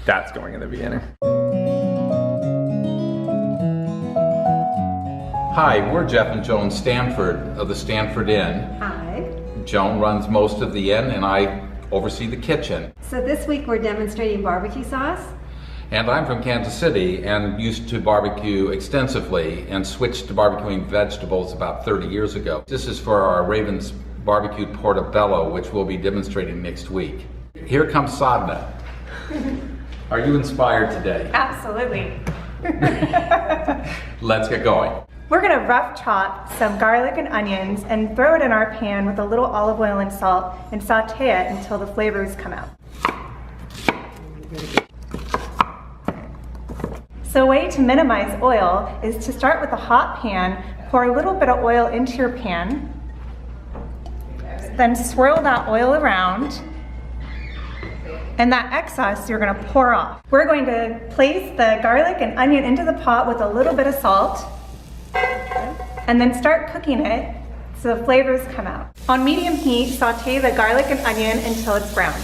That's going in the beginning. Hi, we're Jeff and Joan Stanford of the Stanford Inn. Hi. Joan runs most of the inn and I oversee the kitchen. So this week we're demonstrating barbecue sauce. And I'm from Kansas City and used to barbecue extensively and switched to barbecuing vegetables about 30 years ago. This is for our Ravens barbecued portobello, which we'll be demonstrating next week. Here comes Sadhana. Are you inspired today? Absolutely. Let's get going. We're gonna rough chop some garlic and onions and throw it in our pan with a little olive oil and salt and saute it until the flavors come out. So a way to minimize oil is to start with a hot pan, pour a little bit of oil into your pan, then swirl that oil around, and that excess you're gonna pour off. We're going to place the garlic and onion into the pot with a little bit of salt, and then start cooking it so the flavors come out. On medium heat, saute the garlic and onion until it's brown.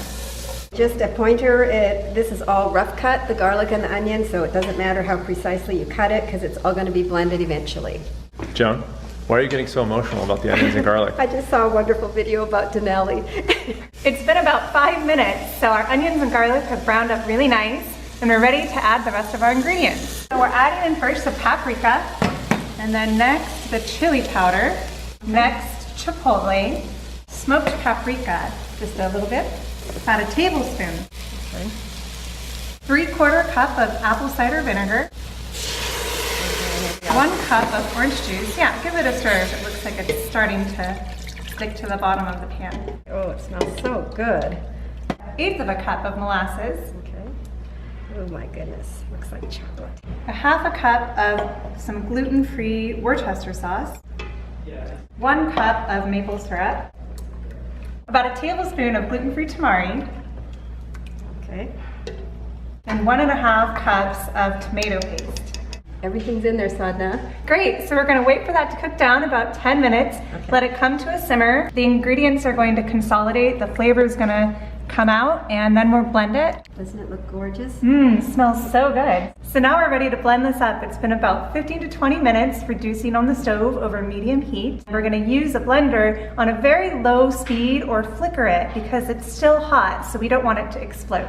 Just a pointer, this is all rough cut, the garlic and the onion, so it doesn't matter how precisely you cut it because it's all going to be blended eventually. Joan, why are you getting so emotional about the onions and garlic? I just saw a wonderful video about Denali. It's been about 5 minutes, so our onions and garlic have browned up really nice, and we're ready to add the rest of our ingredients. So we're adding in first the paprika, and then next the chili powder, next chipotle, smoked paprika, just a little bit, about a tablespoon, 3/4 cup of apple cider vinegar, 1 cup of orange juice. Yeah, give it a stir if it looks like it's starting to stick to the bottom of the pan. Oh, it smells so good. 1/8 of a cup of molasses, Okay. Oh my goodness, looks like chocolate. a 1/2 cup of some gluten-free Worcester sauce, 1 cup of maple syrup, about a tablespoon of gluten-free tamari, Okay. and 1.5 cups of tomato paste. Everything's in there, Sadhana. Great, so we're gonna wait for that to cook down about 10 minutes, let it come to a simmer. The ingredients are going to consolidate, the flavor is gonna come out, and then we'll blend it. Doesn't it look gorgeous? Smells so good. So now we're ready to blend this up. It's been about 15 to 20 minutes, reducing on the stove over medium heat. We're gonna use a blender on a very low speed or flicker it because it's still hot, so we don't want it to explode.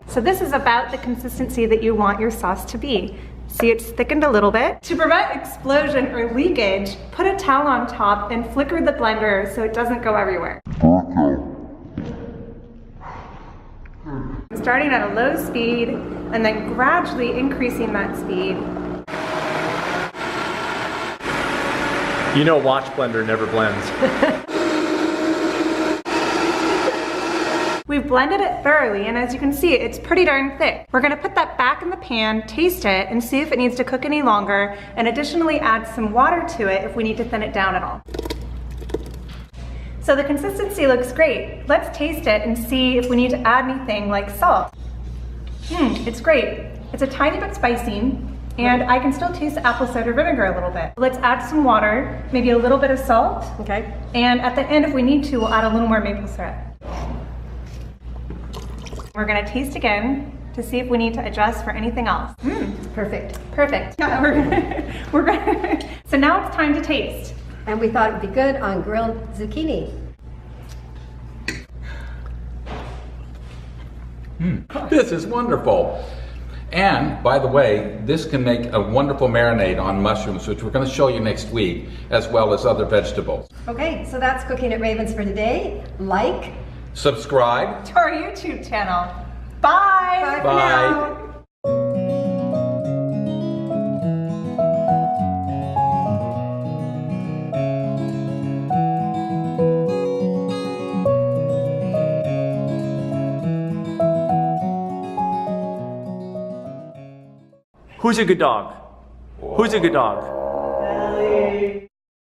So this is about the consistency that you want your sauce to be. See, it's thickened a little bit. To prevent explosion or leakage, put a towel on top and flicker the blender so it doesn't go everywhere. Starting at a low speed and then gradually increasing that speed. You know watch blender never blends. We've blended it thoroughly, and as you can see, it's pretty darn thick. We're gonna put that back in the pan, taste it, and see if it needs to cook any longer, and additionally add some water to it if we need to thin it down at all. So the consistency looks great. Let's taste it and see if we need to add anything like salt. It's great. It's a tiny bit spicy, and I can still taste the apple cider vinegar a little bit. Let's add some water, maybe a little bit of salt, Okay. and at the end, if we need to, we'll add a little more maple syrup. We're gonna taste again to see if we need to adjust for anything else. Perfect. Perfect. Yeah, we're gonna. So now it's time to taste. And we thought it would be good on grilled zucchini. This is wonderful. And by the way, this can make a wonderful marinade on mushrooms, which we're going to show you next week, as well as other vegetables. Okay, so that's Cooking at Ravens for today. Like, Subscribe. To our YouTube channel. Bye. bye for Bye. now. Who's a good dog? Who's a good dog?